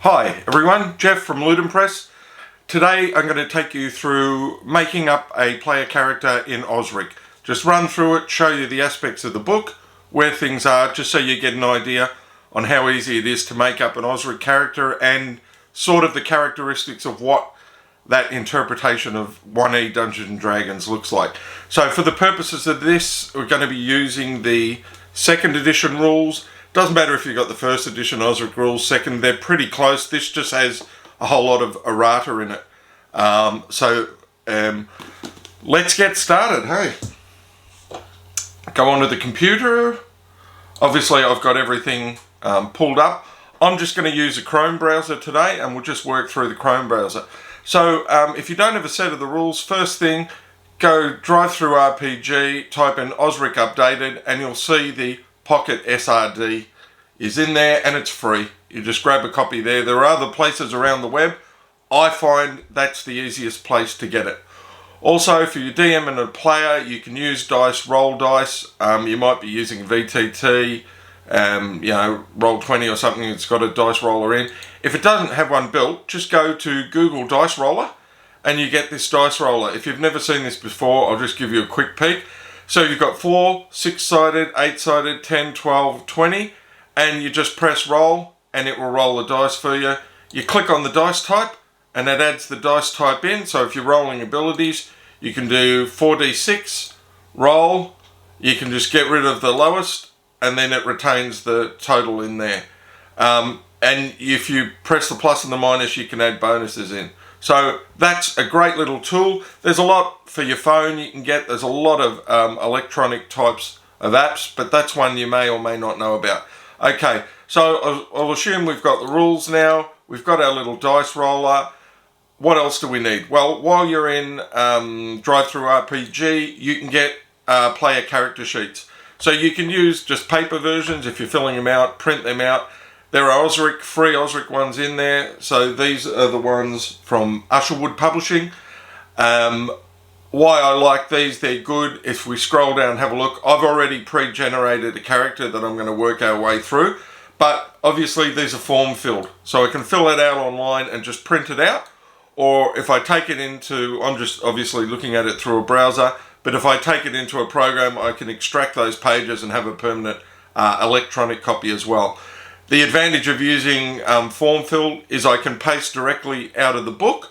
Hi everyone, Jeff from Ludum Press. Today I'm going to take you through making up a player character in OSRIC. Just run through it, show you the aspects of the book, where things are, just so you get an idea on how easy it is to make up an OSRIC character and sort of the characteristics of what that interpretation of 1E Dungeons & Dragons looks like. So for the purposes of this, we're going to be using the 2nd edition rules. Doesn't matter if you've got the 1st edition OSRIC rules, 2nd, they're pretty close. This just has a whole lot of errata in it. Let's get started, hey? Go onto the computer. Obviously I've got everything pulled up. I'm just going to use a Chrome browser today and we'll just work through the Chrome browser. So if you don't have a set of the rules, first thing, go Drive-Through RPG, type in OSRIC Updated, and you'll see the Pocket SRD is in there and it's free. You just grab a copy there. There are other places around the web. I find that's the easiest place to get it. Also, for your DM and a player, you can use dice, roll dice. You might be using VTT, Roll20 or something that's got a dice roller in. If it doesn't have one built, just go to Google Dice Roller and you get this dice roller. If you've never seen this before, I'll just give you a quick peek. So you've got 4, 6-sided, 8-sided, 10, 12, 20, and you just press roll and it will roll the dice for you. You click on the dice type and that adds the dice type in. So if you're rolling abilities, you can do 4d6, roll, you can just get rid of the lowest and then it retains the total in there. And if you press the plus and the minus, you can add bonuses in. So that's a great little tool. There's a lot for your phone you can get. There's a lot of electronic types of apps, but that's one you may or may not know about. Okay, so I'll assume we've got the rules now. We've got our little dice roller. What else do we need? Well, while you're in Drive-Through RPG, you can get player character sheets. So you can use just paper versions if you're filling them out, print them out. There are free OSRIC ones in there. So these are the ones from Usherwood Publishing. Why I like these, they're good. If we scroll down and have a look, I've already pre-generated a character that I'm going to work our way through. But obviously these are form filled. So I can fill it out online and just print it out. Or if I take it into, I'm just obviously looking at it through a browser, but if I take it into a program, I can extract those pages and have a permanent electronic copy as well. The advantage of using form fill is I can paste directly out of the book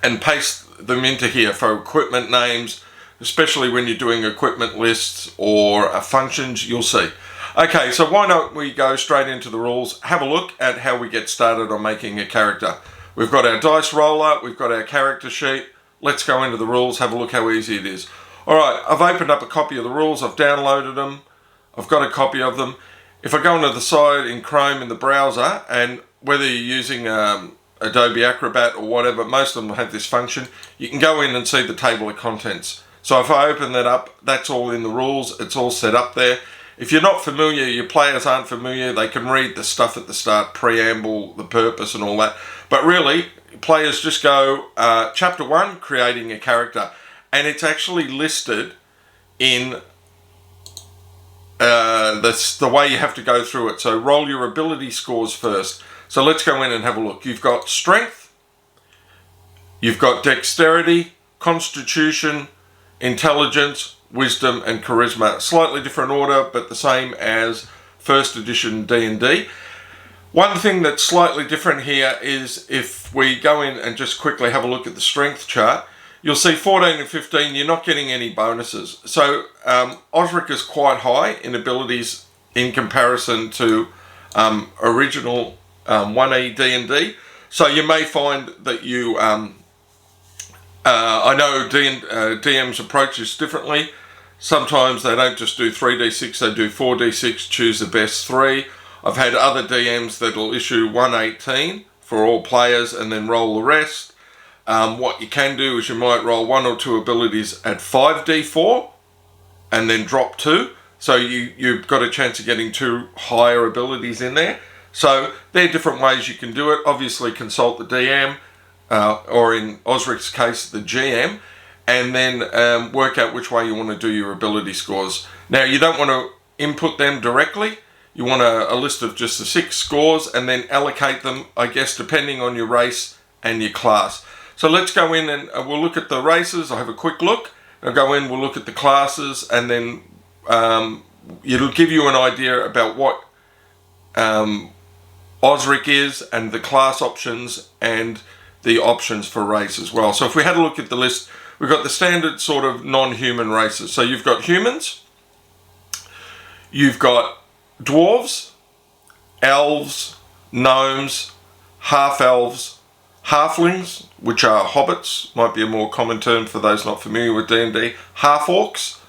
and paste them into here for equipment names, especially when you're doing equipment lists or functions, you'll see. Okay, so why don't we go straight into the rules, have a look at how we get started on making a character. We've got our dice roller, we've got our character sheet. Let's go into the rules, have a look how easy it is. Alright, I've opened up a copy of the rules, I've downloaded them, I've got a copy of them. If I go onto the side in Chrome in the browser, and whether you're using Adobe Acrobat or whatever, most of them have this function, you can go in and see the table of contents. So if I open that up, that's all in the rules, it's all set up there. If you're not familiar, your players aren't familiar, they can read the stuff at the start, preamble, the purpose and all that. But really, players just go, Chapter 1, creating a character. And it's actually listed in the way you have to go through it. So roll your ability scores first. So let's go in and have a look. You've got strength, you've got dexterity, constitution, intelligence, wisdom and charisma. Slightly different order, but the same as 1st edition D&D. One thing that's slightly different here is if we go in and just quickly have a look at the strength chart, you'll see 14 and 15, you're not getting any bonuses. So OSRIC is quite high in abilities in comparison to original 1E D&D. So you may find that you, I know DMs approach this differently. Sometimes they don't just do 3d6, they do 4d6, choose the best 3. I've had other DMs that'll issue 118 for all players and then roll the rest. What you can do is you might roll 1 or 2 abilities at 5d4 and then drop 2. So you've got a chance of getting 2 higher abilities in there. So there are different ways you can do it. Obviously consult the DM or in OSRIC's case the GM, and then work out which way you want to do your ability scores. Now you don't want to input them directly. you want a list of just the 6 scores and then allocate them, I guess, depending on your race and your class. So let's go in and we'll look at the races. I'll have a quick look. I'll go in, we'll look at the classes, and then it'll give you an idea about what OSRIC is and the class options and the options for race as well. So if we had a look at the list, we've got the standard sort of non-human races. So you've got humans, you've got dwarves, elves, gnomes, half-elves, halflings, which are hobbits, might be a more common term for those not familiar with D&D, half-orcs.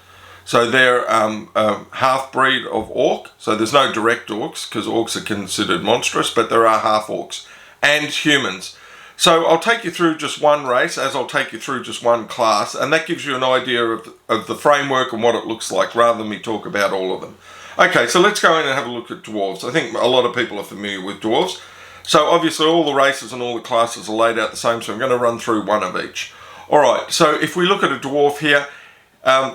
So they're a half-breed of orc. So there's no direct orcs, because orcs are considered monstrous, but there are half-orcs. And humans. So I'll take you through just one race, as I'll take you through just one class, and that gives you an idea of the framework and what it looks like, rather than me talk about all of them. Okay, so let's go in and have a look at dwarves. I think a lot of people are familiar with dwarves. So obviously all the races and all the classes are laid out the same, so I'm going to run through one of each. Alright, so if we look at a dwarf here,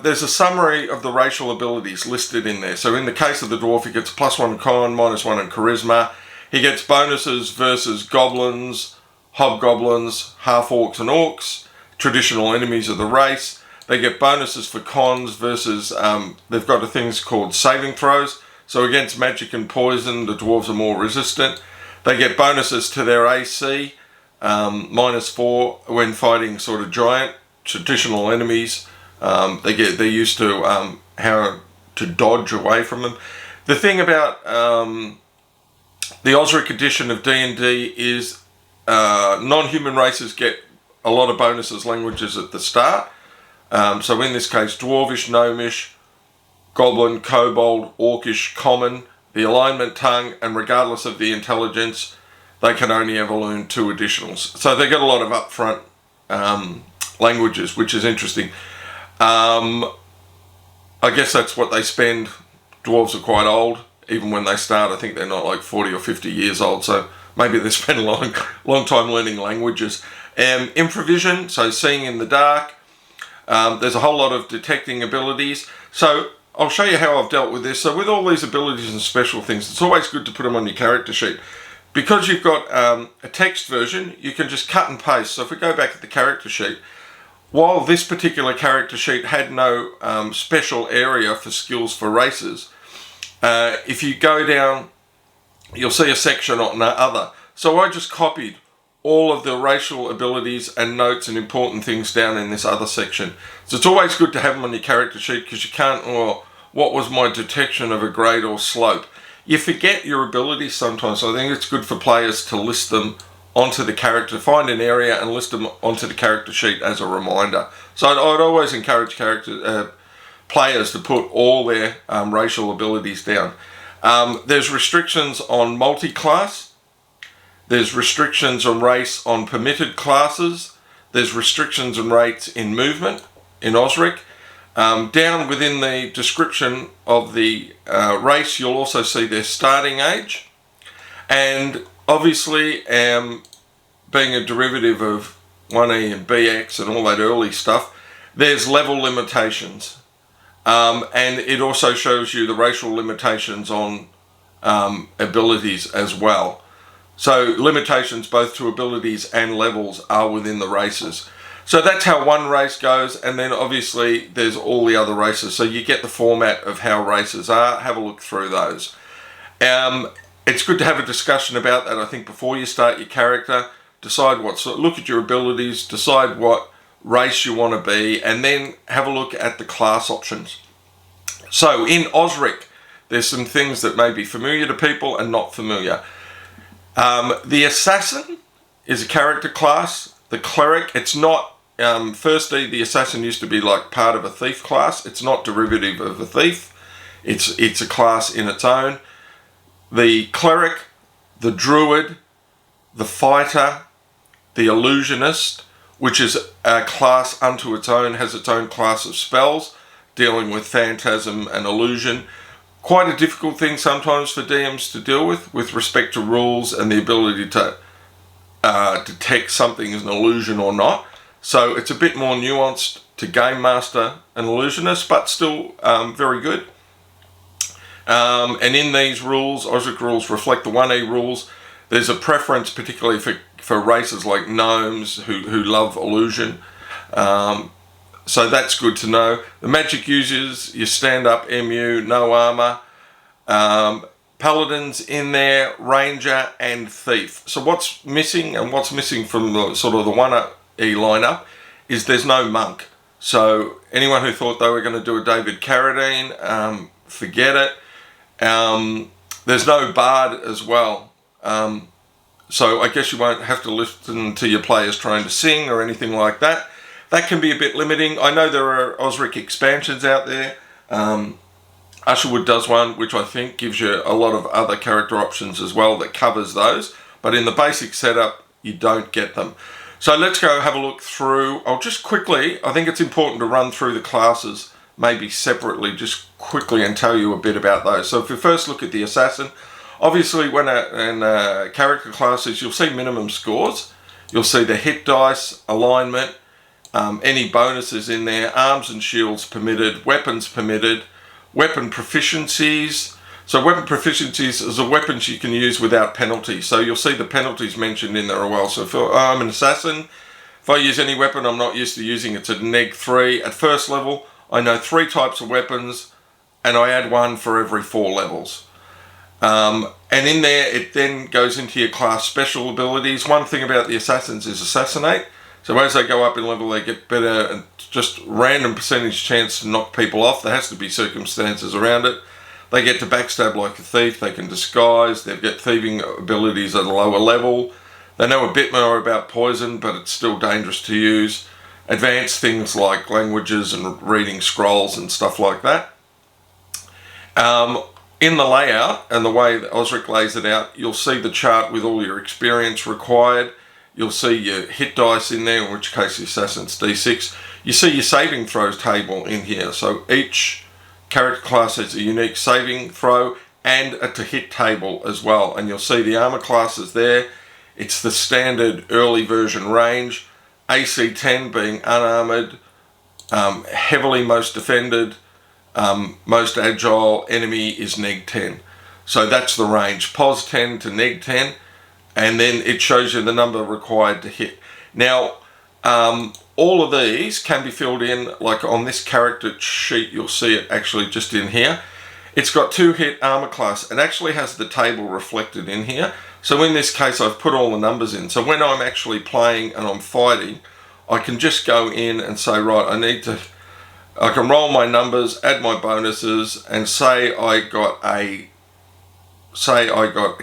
there's a summary of the racial abilities listed in there. So in the case of the dwarf, he gets +1 con, -1 in charisma. He gets bonuses versus goblins, hobgoblins, half-orcs and orcs, traditional enemies of the race. They get bonuses for cons versus, they've got things called saving throws. So against magic and poison, the dwarves are more resistant. They get bonuses to their AC, -4 when fighting sort of giant, traditional enemies. They're used to how to dodge away from them. The thing about the OSRIC edition of D&D is non-human races get a lot of bonuses languages at the start. So in this case, dwarvish, gnomish, goblin, kobold, orcish, common, the alignment tongue, and regardless of the intelligence, they can only ever learn 2 additionals. So they get a lot of upfront languages, which is interesting. I guess that's what they spend. Dwarves are quite old, even when they start. I think they're not like 40 or 50 years old, so maybe they spend a long time learning languages. Improvision, so seeing in the dark. There's a whole lot of detecting abilities. So I'll show you how I've dealt with this. So with all these abilities and special things, it's always good to put them on your character sheet. Because you've got a text version, you can just cut and paste. So if we go back to the character sheet, while this particular character sheet had no special area for skills for races, if you go down, you'll see a section on other. So I just copied all of the racial abilities and notes and important things down in this other section. So it's always good to have them on your character sheet, because you can't, what was my detection of a grade or slope? You forget your abilities sometimes, so I think it's good for players to list them onto the character, find an area and list them onto the character sheet as a reminder. So I'd always encourage players to put all their racial abilities down. There's restrictions on multi-class. There's restrictions on race on permitted classes. There's restrictions on rates in movement in OSRIC. Down within the description of the race, you'll also see their starting age. And obviously, being a derivative of 1E and BX and all that early stuff, there's level limitations. And it also shows you the racial limitations on abilities as well. So limitations both to abilities and levels are within the races. So that's how one race goes, and then obviously there's all the other races. So you get the format of how races are. Have a look through those. It's good to have a discussion about that, I think, before you start your character. Decide look at your abilities, decide what race you want to be, and then have a look at the class options. So in OSRIC, there's some things that may be familiar to people and not familiar. The assassin is a character class. The cleric, it's not, firstly, the assassin used to be like part of a thief class. It's not derivative of a thief. It's a class in its own. The cleric, the druid, the fighter, the illusionist, which is a class unto its own, has its own class of spells, dealing with phantasm and illusion. Quite a difficult thing sometimes for DMs to deal with respect to rules and the ability to detect something as an illusion or not. So it's a bit more nuanced to game master an illusionist, but still very good. And in these rules, OSRIC rules reflect the 1E rules. There's a preference particularly for races like gnomes who love illusion. So that's good to know. The magic users, your stand-up MU, no armor. Paladins in there, ranger and thief. So what's missing, and what's missing from the sort of the 1E lineup, is there's no monk. So anyone who thought they were going to do a David Carradine, forget it. There's no bard as well. So I guess you won't have to listen to your players trying to sing or anything like that. That can be a bit limiting. I know there are OSRIC expansions out there. Usherwood does one, which I think gives you a lot of other character options as well that covers those. But in the basic setup, you don't get them. So let's go have a look through. I'll just quickly, I think it's important to run through the classes maybe separately, just quickly, and tell you a bit about those. So if you first look at the assassin, obviously when in character classes, you'll see minimum scores. You'll see the hit dice, alignment, any bonuses in there, arms and shields permitted, weapons permitted, weapon proficiencies. So weapon proficiencies is the weapons you can use without penalty. So you'll see the penalties mentioned in there as well. So if I'm an assassin, if I use any weapon I'm not used to using, it's at -3. At first level, I know 3 types of weapons, and I add 1 for every 4 levels. And in there, it then goes into your class special abilities. One thing about the assassins is assassinate. So as they go up in level, they get better, and just random percentage chance to knock people off. There has to be circumstances around it. They get to backstab like a thief. They can disguise. They get thieving abilities at a lower level. They know a bit more about poison, but it's still dangerous to use. Advanced things like languages and reading scrolls and stuff like that. In the layout and the way that OSRIC lays it out, you'll see the chart with all your experience required. You'll see your hit dice in there, in which case the assassin's D6. You see your saving throws table in here. So each character class has a unique saving throw and a to hit table as well. And you'll see the armor classes there. It's the standard early version range. AC 10 being unarmored, heavily most defended, most agile enemy is neg 10. So that's the range, pos 10 to neg 10, and then it shows you the number required to hit. Now, all of these can be filled in, like on this character sheet, you'll see it actually just in here. It's got 2 hit armor class. It actually has the table reflected in here. So in this case, I've put all the numbers in. So when I'm actually playing and I'm fighting, I can just go in and say, right, I can roll my numbers, add my bonuses, and say I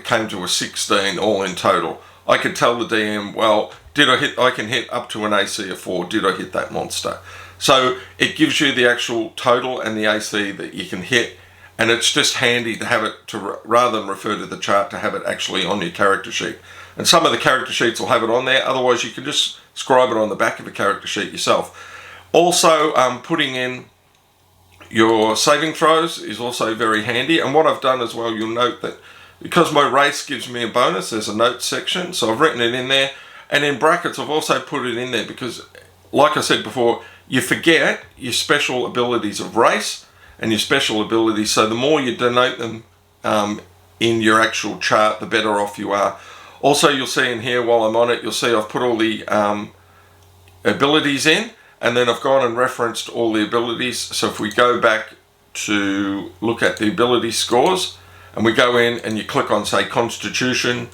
came to a 16 all in total. I could tell the DM, well, I can hit up to an AC of 4, did I hit that monster? So it gives you the actual total and the AC that you can hit, and it's just handy to have it, rather than refer to the chart, to have it actually on your character sheet. And some of the character sheets will have it on there, otherwise you can just scribe it on the back of a character sheet yourself. Also, putting in your saving throws is also very handy. And what I've done as well, you'll note that because my race gives me a bonus, there's a notes section. So I've written it in there. And in brackets, I've also put it in there because, like I said before, you forget your special abilities of race and your special abilities. So the more you denote them in your actual chart, the better off you are. Also, you'll see in here, while I'm on it, you'll see I've put all the abilities in. And then I've gone and referenced all the abilities. So if we go back to look at the ability scores, and we go in and you click on, say, Constitution,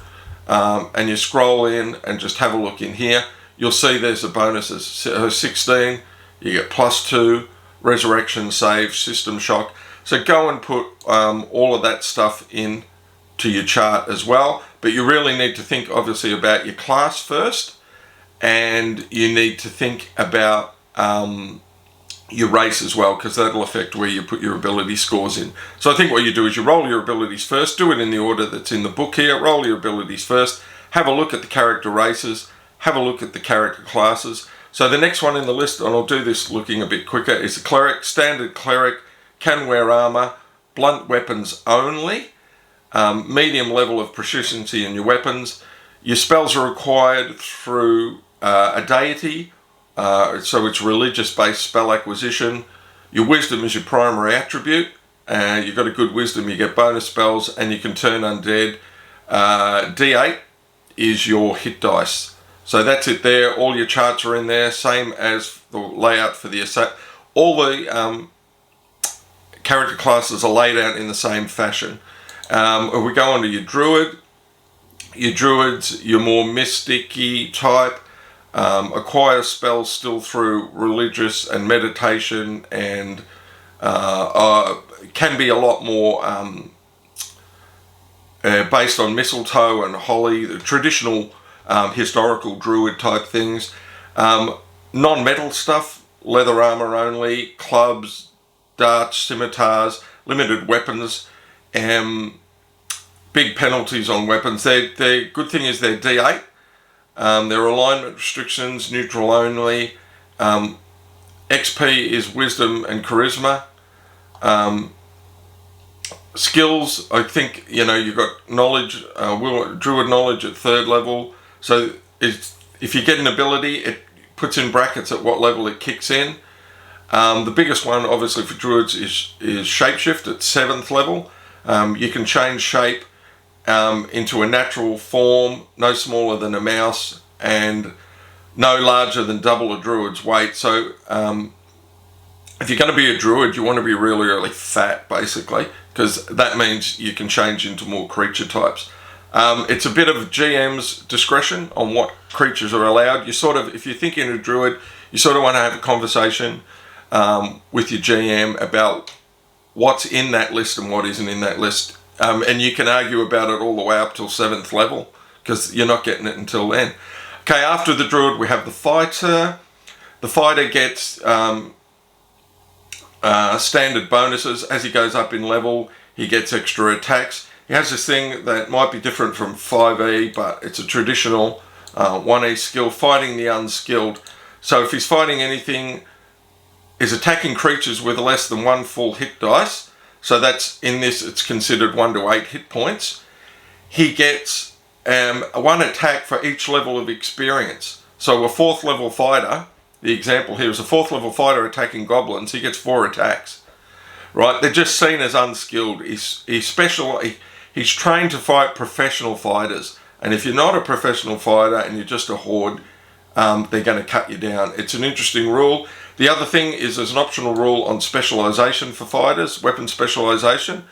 and you scroll in and just have a look in here, you'll see there's the bonuses. So 16, you get +2, Resurrection, Save, System Shock. So go and put all of that stuff in to your chart as well. But you really need to think, obviously, about your class first. And you need to think about your race as well, because that'll affect where you put your ability scores in. So I think what you do is you roll your abilities first, do it in the order that's in the book here, roll your abilities first, have a look at the character races, have a look at the character classes. So the next one in the list, and I'll do this looking a bit quicker, is the Cleric. Standard Cleric, can wear armor, blunt weapons only, medium level of proficiency in your weapons. Your spells are required through a deity, so it's religious-based spell acquisition. Your wisdom is your primary attribute. you've got a good wisdom, you get bonus spells, and you can turn undead. D8 is your hit dice. So that's it there. All your charts are in there, same as the layout for the asset. All the character classes are laid out in the same fashion. If we go on to your Druid, your Druids, your more mystic-y type, acquire spells still through religious and meditation, and can be a lot more based on mistletoe and holly, the traditional historical Druid type things. Non-metal stuff, leather armor only, clubs, darts, scimitars, limited weapons, big penalties on weapons. The good thing is they're D8. Their alignment restrictions, neutral only. XP is wisdom and charisma. Skills, I think, you've got knowledge, Druid knowledge at 3rd level. So if you get an ability, it puts in brackets at what level it kicks in. The biggest one, obviously, for Druids is shapeshift at 7th level. You can change shape into a natural form, no smaller than a mouse, and no larger than double a Druid's weight. So if you're going to be a Druid, you want to be really, really fat, basically, because that means you can change into more creature types. It's a bit of GM's discretion on what creatures are allowed. You sort of, if you're thinking of Druid, you sort of want to have a conversation with your GM about what's in that list and what isn't in that list. And you can argue about it all the way up till 7th level, because you're not getting it until then. Okay, after the Druid, we have the Fighter. The Fighter gets standard bonuses. As he goes up in level, he gets extra attacks. He has this thing that might be different from 5e, but it's a traditional 1e skill, fighting the unskilled. So if he's fighting anything, is attacking creatures with less than 1 full hit dice, so that's, in this, it's considered 1 to 8 hit points. He gets 1 attack for each level of experience. So a 4th level fighter, the example here is a 4th level fighter attacking goblins, he gets 4 attacks. Right? They're just seen as unskilled. He's trained to fight professional fighters. And if you're not a professional fighter and you're just a horde, they're going to cut you down. It's an interesting rule. The other thing is there's an optional rule on specialization for fighters, weapon specialization.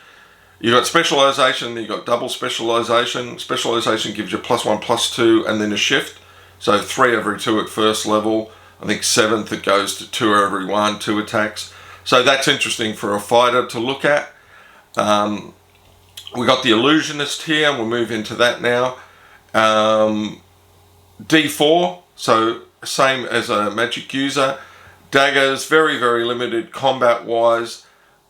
You've got specialization, you've got double specialization. Specialization gives you +1, +2, and then a shift. So 3 every 2 at 1st level. I think 7th it goes to 2 every 1, 2 attacks. So that's interesting for a fighter to look at. We got the Illusionist here, and we'll move into that now. D4, so same as a Magicuser. Daggers, very, very limited combat-wise.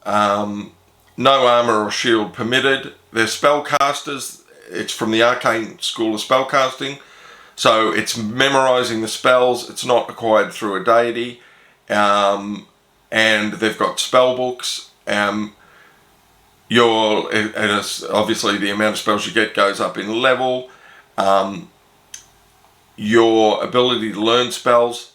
No armor or shield permitted. They're spellcasters. It's from the Arcane School of Spellcasting. So it's memorizing the spells. It's not acquired through a deity. And they've got spell books. Obviously the amount of spells you get goes up in level. Your ability to learn spells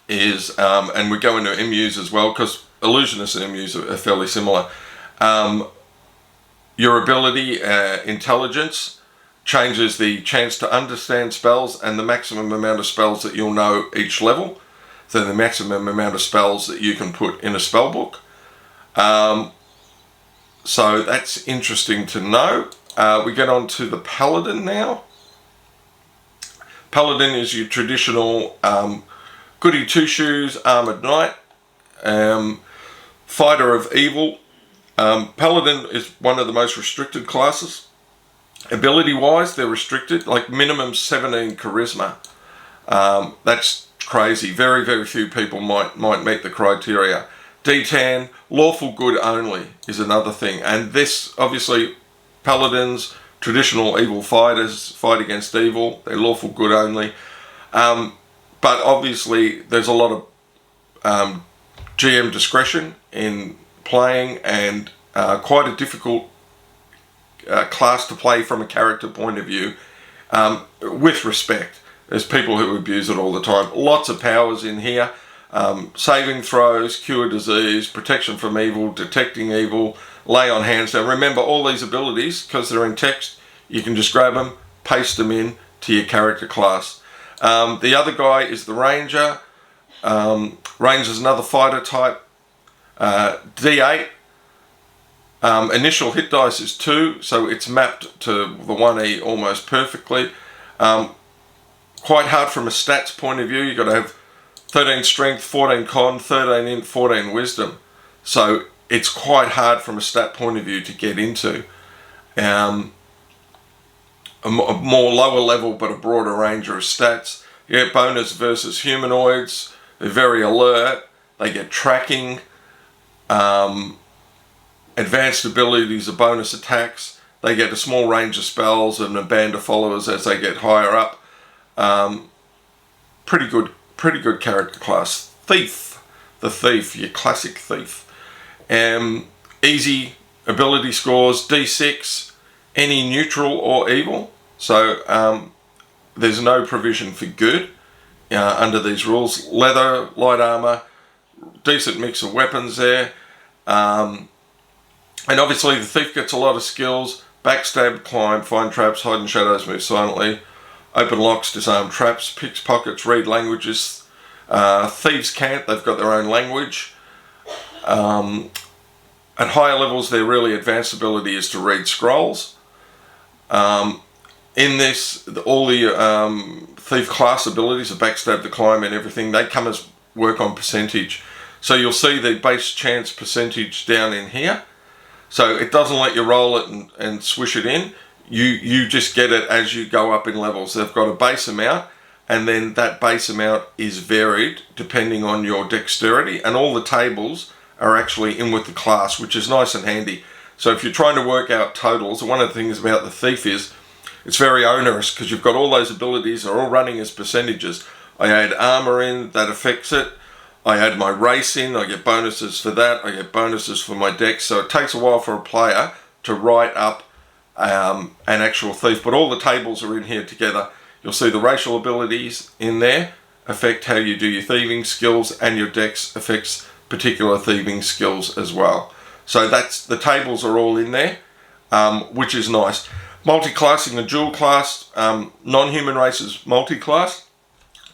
is, and we go into MUs as well, because Illusionists and MUs are fairly similar. Your ability, intelligence, changes the chance to understand spells and the maximum amount of spells that you'll know each level. So the maximum amount of spells that you can put in a spell book. So that's interesting to know. We get on to the Paladin now. Paladin is your traditional goody two-shoes armored knight, fighter of evil. Paladin is one of the most restricted classes. Ability-wise, they're restricted, like minimum 17 charisma. That's crazy. Very, very few people might meet the criteria. D10, lawful good only is another thing. And this, obviously, Paladins, traditional evil fighters, fight against evil. They're lawful good only. But obviously, there's a lot of GM discretion in playing, and quite a difficult class to play from a character point of view, with respect. There's people who abuse it all the time. Lots of powers in here. saving throws, cure disease, protection from evil, detecting evil, lay on hands. Now remember, all these abilities, because they're in text, you can just grab them, paste them in to your character class. The other guy is the Ranger. Ranger is another fighter type. D8. Initial hit dice is 2, so it's mapped to the 1E almost perfectly. Quite hard from a stats point of view. You've got to have 13 strength, 14 con, 13 int, 14 wisdom. So it's quite hard from a stat point of view to get into. A more lower level but a broader range of stats. You get bonus versus humanoids. They're very alert. They get tracking. Advanced abilities are bonus attacks. They get a small range of spells and a band of followers as they get higher up. Pretty good character class. Thief. The Thief, your classic thief. Easy ability scores, D6, any neutral or evil. So there's no provision for good under these rules. Leather, light armor, decent mix of weapons there. And obviously the Thief gets a lot of skills. Backstab, climb, find traps, hide in shadows, move silently, open locks, disarm traps, picks pockets, read languages. Thieves can't, they've got their own language. At higher levels, their really advanced ability is to read scrolls. In this, all the Thief class abilities, the backstab, the climb and everything, they come as work on percentage. So you'll see the base chance percentage down in here. So it doesn't let you roll it and swish it in. You just get it as you go up in levels. They've got a base amount, and then that base amount is varied depending on your dexterity, and all the tables are actually in with the class, which is nice and handy. So if you're trying to work out totals, one of the things about the Thief is it's very onerous because you've got all those abilities, they're all running as percentages. I add armor in, that affects it. I add my race in, I get bonuses for that, I get bonuses for my dex. So it takes a while for a player to write up an actual Thief, but all the tables are in here together. You'll see the racial abilities in there affect how you do your thieving skills, and your dex affects particular thieving skills as well. So that's, the tables are all in there, which is nice. Multi-classing and dual class, non-human races multi-class,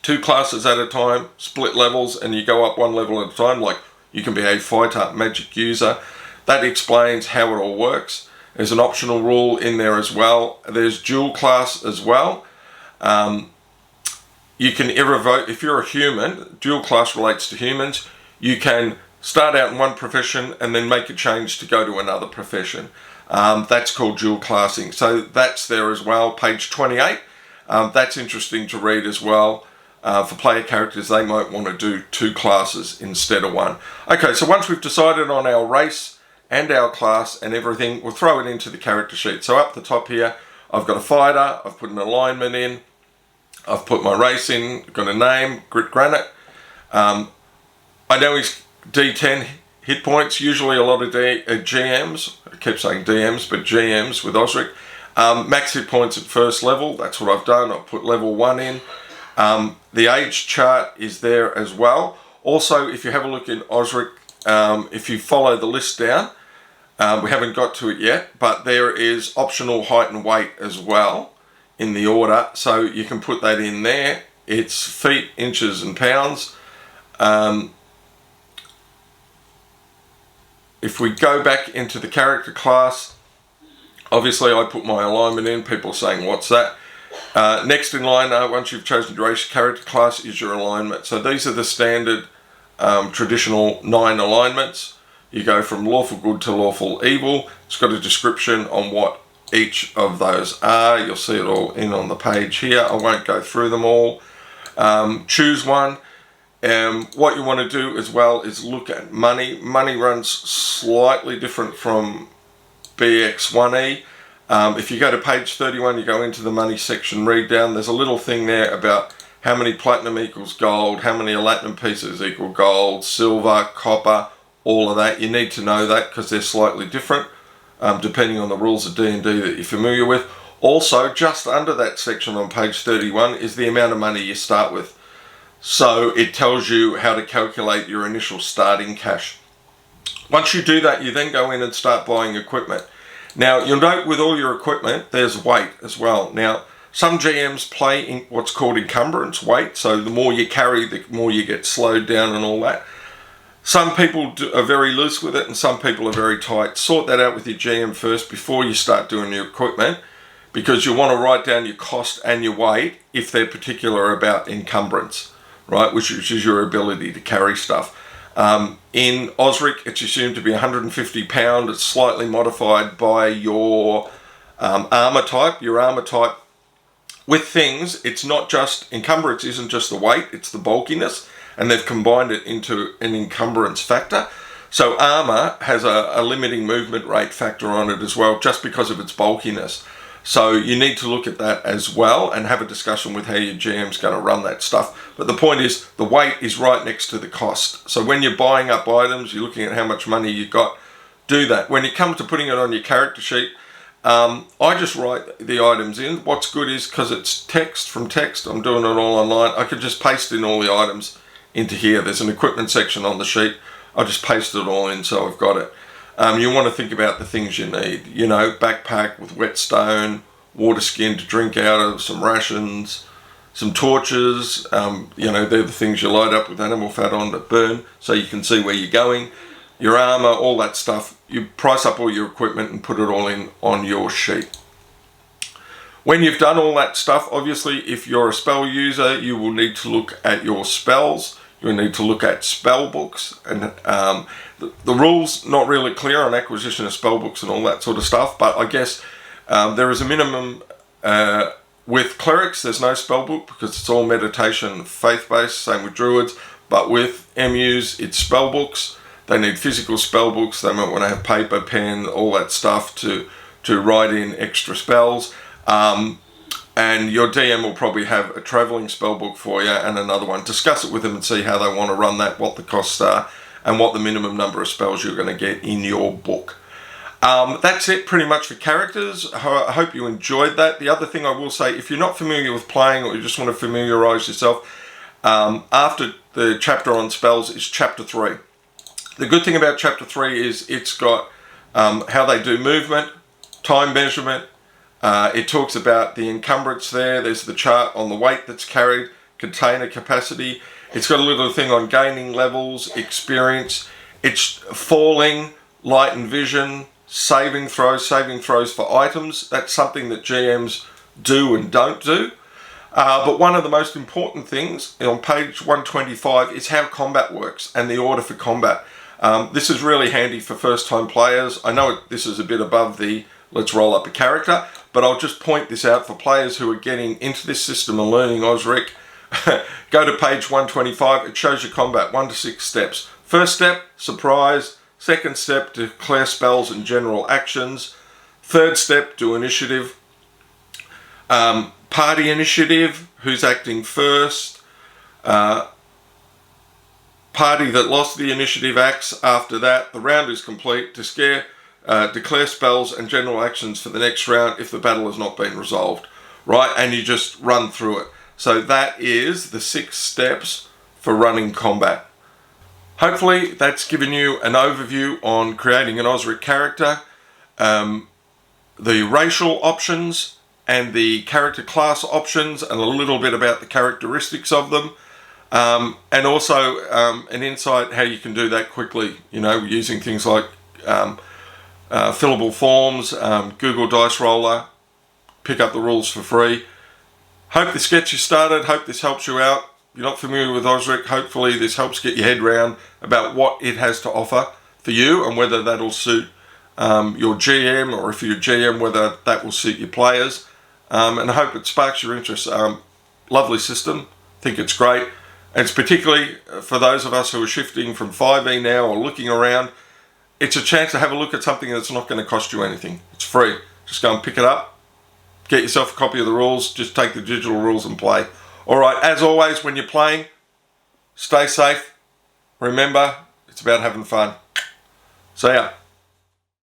2 classes at a time, split levels, and you go up 1 level at a time. Like you can be a fighter, magic user. That explains how it all works. There's an optional rule in there as well. There's dual class as well. You can irrevoke, if you're a human, dual class relates to humans, you can start out in one profession and then make a change to go to another profession. That's called dual classing. So that's there as well, page 28. That's interesting to read as well. For player characters, they might want to do 2 classes instead of 1. Okay, so once we've decided on our race and our class and everything, we'll throw it into the character sheet. So up the top here, I've got a fighter, I've put an alignment in, I've put my race in, got a name, Grit Granite. I know he's D10 hit points, usually a lot of GMs, I keep saying DMs, but GMs with OSRIC. Max hit points at first level, that's what I've done, I've put level 1 in. The age chart is there as well. Also, if you have a look in OSRIC, if you follow the list down, we haven't got to it yet, but there is optional height and weight as well in the order, so you can put that in there. It's feet, inches and pounds. If we go back into the character class, obviously I put my alignment in. People are saying, what's that? Next in line, once you've chosen your race, character class is your alignment. So these are the standard traditional 9 alignments. You go from lawful good to lawful evil. It's got a description on what each of those are. You'll see it all in on the page here. I won't go through them all. Choose one. What you want to do as well is look at money. Money runs slightly different from BX1E. If you go to page 31, you go into the money section, read down, there's a little thing there about how many platinum equals gold, how many latinum pieces equal gold, silver, copper, all of that. You need to know that because they're slightly different depending on the rules of D&D that you're familiar with. Also, just under that section on page 31 is the amount of money you start with. So it tells you how to calculate your initial starting cash. Once you do that, you then go in and start buying equipment. Now, you'll note with all your equipment, there's weight as well. Now, some GMs play in what's called encumbrance weight, so the more you carry, the more you get slowed down and all that. Some people are very loose with it and some people are very tight. Sort that out with your GM first before you start doing your equipment, because you want to write down your cost and your weight if they're particular about encumbrance, right, which is your ability to carry stuff. In OSRIC, it's assumed to be 150 pound. It's slightly modified by your armor type. Your armor type with things, it's not just encumbrance, isn't just the weight, it's the bulkiness, and they've combined it into an encumbrance factor. So armor has a limiting movement rate factor on it as well, just because of its bulkiness. So you need to look at that as well and have a discussion with how your GM's going to run that stuff. But the point is, the weight is right next to the cost. So when you're buying up items, you're looking at how much money you got, do that. When you come to putting it on your character sheet, I just write the items in. What's good is, because it's text from text, I'm doing it all online, I could just paste in all the items into here. There's an equipment section on the sheet. I just paste it all in so I've got it. You want to think about the things you need. You know, backpack with whetstone, water skin to drink out of, some rations, some torches. You know, they're the things you light up with animal fat on that burn so you can see where you're going. Your armor, all that stuff. You price up all your equipment and put it all in on your sheet. When you've done all that stuff, obviously, if you're a spell user, you will need to look at your spells. You'll need to look at spell books, and the rules not really clear on acquisition of spell books and all that sort of stuff, but I guess there is a minimum. With clerics, there's no spell book because it's all meditation, faith-based, same with druids, but with MUs, it's spell books. They need physical spell books. They might want to have paper, pen, all that stuff to write in extra spells. And your DM will probably have a traveling spell book for you and another one. Discuss it with them and see how they want to run that, what the costs are, and what the minimum number of spells you're going to get in your book. That's it pretty much for characters. I hope you enjoyed that. The other thing I will say, if you're not familiar with playing or you just want to familiarise yourself, after the chapter on spells is chapter 3. The good thing about chapter 3 is it's got how they do movement, time measurement. It talks about the encumbrance there. There's the chart on the weight that's carried, container capacity. It's got a little thing on gaining levels, experience. It's falling, light and vision, saving throws for items. That's something that GMs do and don't do. But one of the most important things on page 125 is how combat works and the order for combat. This is really handy for first-time players. I know this is a bit above the let's roll up a character, but I'll just point this out for players who are getting into this system and learning OSRIC. Go to page 125. It shows you combat 1 to 6 steps. First step, surprise. Second step, declare spells and general actions. Third step, do initiative. Party initiative, who's acting first. Party that lost the initiative acts after that. The round is complete. Declare spells and general actions for the next round if the battle has not been resolved. Right, and you just run through it. So that is the 6 steps for running combat. Hopefully that's given you an overview on creating an OSRIC character, the racial options and the character class options, and a little bit about the characteristics of them, and also an insight how you can do that quickly, you know, using things like fillable forms, Google Dice Roller. Pick up the rules for free. Hope this gets you started. Hope this helps you out. If you're not familiar with OSRIC, hopefully this helps get your head round about what it has to offer for you and whether that'll suit your GM, or if you're a GM, whether that will suit your players. And I hope it sparks your interest. Lovely system. Think it's great. And it's particularly for those of us who are shifting from 5e now or looking around. It's a chance to have a look at something that's not going to cost you anything. It's free. Just go and pick it up. Get yourself a copy of the rules. Just take the digital rules and play. Alright, as always, when you're playing, stay safe. Remember, it's about having fun. See ya.